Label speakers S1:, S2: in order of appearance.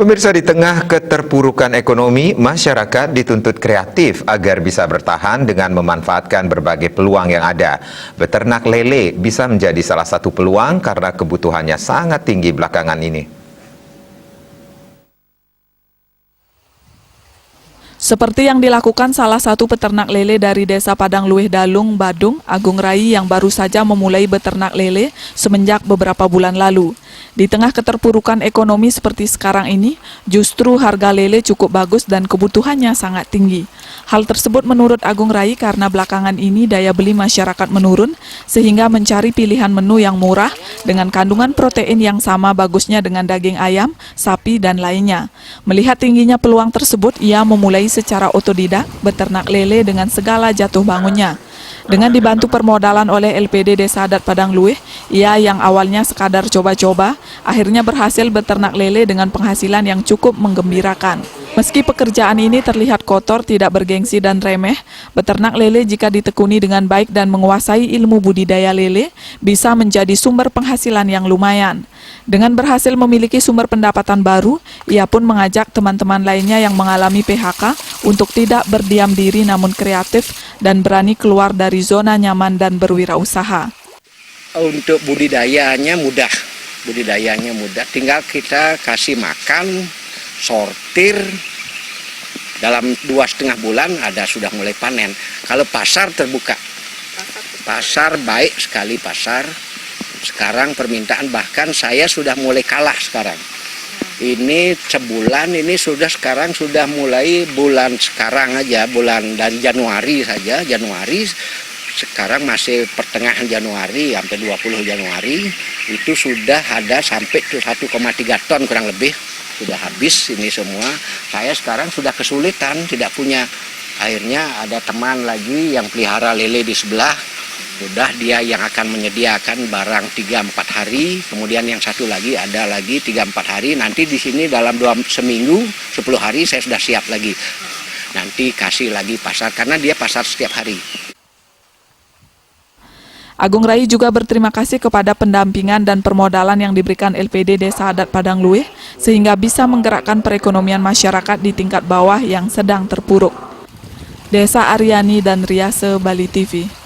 S1: Pemirsa, di tengah keterpurukan ekonomi, masyarakat dituntut kreatif agar bisa bertahan dengan memanfaatkan berbagai peluang yang ada. Beternak lele bisa menjadi salah satu peluang karena kebutuhannya sangat tinggi belakangan ini.
S2: Seperti yang dilakukan salah satu peternak lele dari Desa Padang Luwih Dalung, Badung, Agung Rai yang baru saja memulai beternak lele semenjak beberapa bulan lalu. Di tengah keterpurukan ekonomi seperti sekarang ini, justru harga lele cukup bagus dan kebutuhannya sangat tinggi. Hal tersebut menurut Agung Rai karena belakangan ini daya beli masyarakat menurun, sehingga mencari pilihan menu yang murah dengan kandungan protein yang sama bagusnya dengan daging ayam, sapi, dan lainnya. Melihat tingginya peluang tersebut, ia memulai secara otodidak beternak lele dengan segala jatuh bangunnya. Dengan dibantu permodalan oleh LPD Desa Adat Padang Luwih, ia yang awalnya sekadar coba-coba, akhirnya berhasil beternak lele dengan penghasilan yang cukup menggembirakan. Meski pekerjaan ini terlihat kotor, tidak bergengsi dan remeh, beternak lele jika ditekuni dengan baik dan menguasai ilmu budidaya lele, bisa menjadi sumber penghasilan yang lumayan. Dengan berhasil memiliki sumber pendapatan baru, ia pun mengajak teman-teman lainnya yang mengalami PHK untuk tidak berdiam diri namun kreatif dan berani keluar dari zona nyaman dan berwirausaha.
S3: Untuk budidayanya mudah, tinggal kita kasih makan, sortir, dalam 2,5 bulan sudah mulai panen. Kalau pasar terbuka, pasar baik sekali pasar. Sekarang permintaan bahkan saya sudah mulai kalah sekarang. Ini sebulan ini sekarang sudah mulai bulan sekarang aja, bulan dari Januari saja, sekarang masih pertengahan Januari sampai 20 Januari itu sudah ada sampai 1,3 ton kurang lebih sudah habis ini semua. Saya sekarang sudah kesulitan, tidak punya. Akhirnya ada teman lagi yang pelihara lele di sebelah. Sudah dia yang akan menyediakan barang 3-4 hari, kemudian yang satu lagi ada lagi 3-4 hari, nanti di sini dalam seminggu 10 hari saya sudah siap lagi. Nanti kasih lagi pasar, karena dia pasar setiap hari.
S2: Agung Rai juga berterima kasih kepada pendampingan dan permodalan yang diberikan LPD Desa Adat Padang Luwih, sehingga bisa menggerakkan perekonomian masyarakat di tingkat bawah yang sedang terpuruk. Desa Aryani dan Riase, Bali TV.